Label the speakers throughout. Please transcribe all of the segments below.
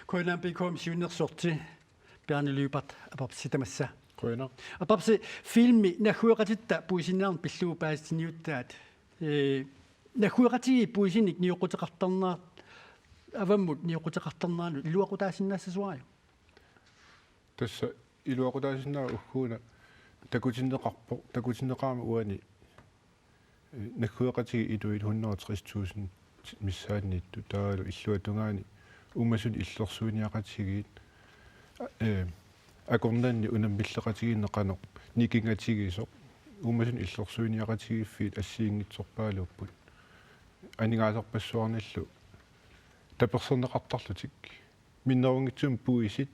Speaker 1: Koinaan pikom siunnersorti Bjarne-Lyubert apapsitamassa.
Speaker 2: Koina.
Speaker 1: Apapsi filmi nahuaqatitta puisinnaarn pilluupaastiniuttaat. Nahuaqati puisinik niuqutaqartarnaat avammut niuqutaqartarnaanu iluaqutaasinnaassa suaju.
Speaker 2: Tässä iluaqutaasinna uhkuuna takutinneqaama uani nahuaqati iluit 160.000 missaanniittu taalu illuatungaani ummasun illorsuuniaqatigiit akornanni unammilleqatiginneqanoq nikingatigisoq ummasun illorsuuniaqatigiffiit assiingitsorpaaluupput anigaasarpassuarnallu taperserneqartarlutik minnerungitsum puisit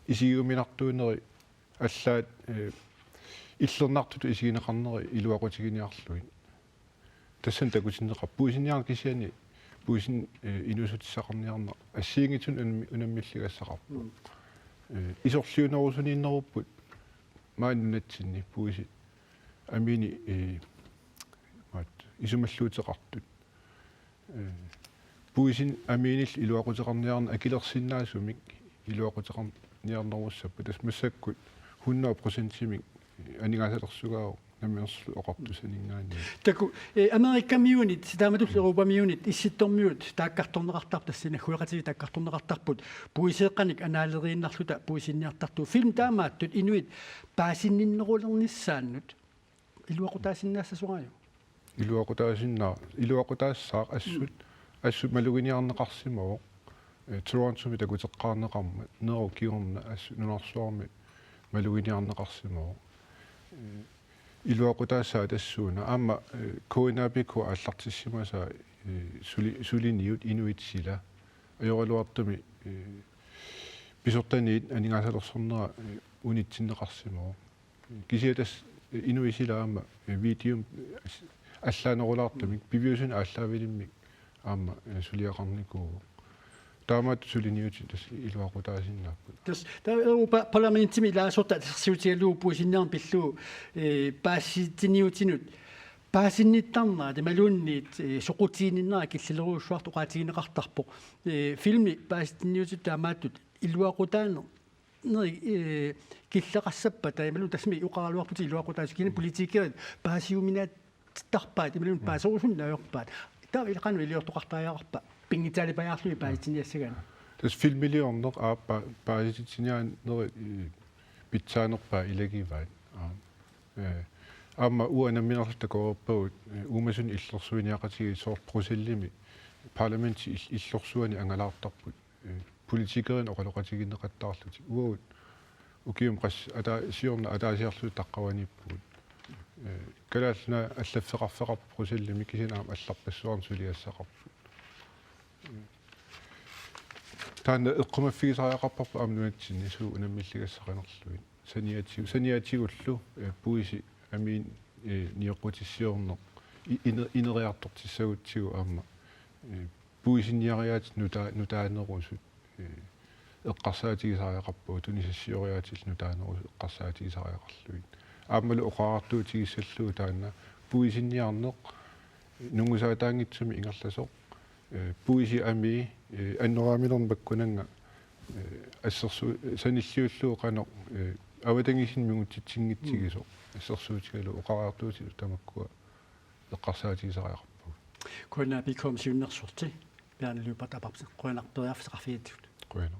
Speaker 2: isiguminartuuneri аллаат иллернартут исигинеқарнери илуақутигиниарлуин тассан такутиннеқар пуисиниар кисиани пуисин инусутиссақарниарна ассиингитсун унаммиллигассақарпу исорлиунерусунииннеруппут мааннатсинни пуиси амини мат исумаллуутеқартут пуисин аминил илуақутеқарниарна акилерсиннаасумик илуақутеқарниарнеруссаппу тас массаккут 100% анигаасалерсугаау намиерсу оқартусанингаани
Speaker 1: таку америкамиунит ситааматул европамиунит исситтормиут тааккарторнеқартар тассина хуеқатиги тааккарторнеқартарпут пуисеэққаник анаалерииннарлута пуисинниартарту фильм таамааттут инуит паасинниннерулерниссааннут илуақутаасиннаассасугааю
Speaker 2: илуақутаассаа ассут малугиниарнеқарсимао Toronto mit такутеққарнеқарма неру киорна ассу нунарсуарми малугиниарнеқарсимао илуақутаассаа тассууна аама коинапику аллартиссимасаа сулиниут инуитсила ajorluartumi писортаниит анигаасалерсорнера унитсиннеқарсимао кисиатас инуисилаама видео аллаанерулаартумик пивиусун ааллаавилиммик аама сулиақарникуу таамаат сулиниути тас илуақутаасиннааппут
Speaker 1: тас Европа парламентими лаасорта сиутиалууппу синнерн пиллуу паасситиниутинут паасинниттарнаа тамалуунниит соқутиининнера киллилеруусsuartu qaatiginеқартарпо филми паасситиниутит таамааттут илуақутаано нери киллеқассаппа таималу тасми уқаралуарпути илуақутаас кини политикерит паасиуминаат тарпаат тамалуун паасорусуннааверпаат таа илақану илиортоқартааяарпа пингитали паяарлуи пааситиниассагана
Speaker 2: тас филмилиорнеқ ааппа пааситиниааннери питсаанерпаа илагиваат аама уанамминерлутакоорпагут уумасун иллерсуиниақатиги соорпросиллими парламенти иллерсуани ангалаартарпут политикерин оқалоқатигиннеқаттаарлути уагут укиум қас ата сиорна атаасиарлу таққаваниппут калаална аллаффеқарфеқарпу просиллими кисинаам алларпассуарн сулиассақарпут таана эққумаффигисариақарпарпу аамнуатсинни суу унаммиллигассақанерлуин саниатигуллу пуиси амин ниоқутиссиорнеқ инериартортиссагутсигу аама пуисинниариаат нутаанерусут эққарсаатигисариақарпуу тунисассиориаатил нутаанерусу эққарсаатигисариақарлуин аамалу оқаартуутигиссаллуу таана пуисинниарнеқ нунгусаатаангитсуми ингерласоқ пуиси ами аннораамилерн баккунанга ассерсу саниллиуллуу қано аватангисин мингутитсингитсигисо ассерсуутигалу оқараартуутилу тамаккуа эққарсаатигисариақарпу
Speaker 1: коинапиком сиуннерсорти Bjarne-Lyubert апарпси қуанарпериарфисеқарфиатсут
Speaker 2: қуана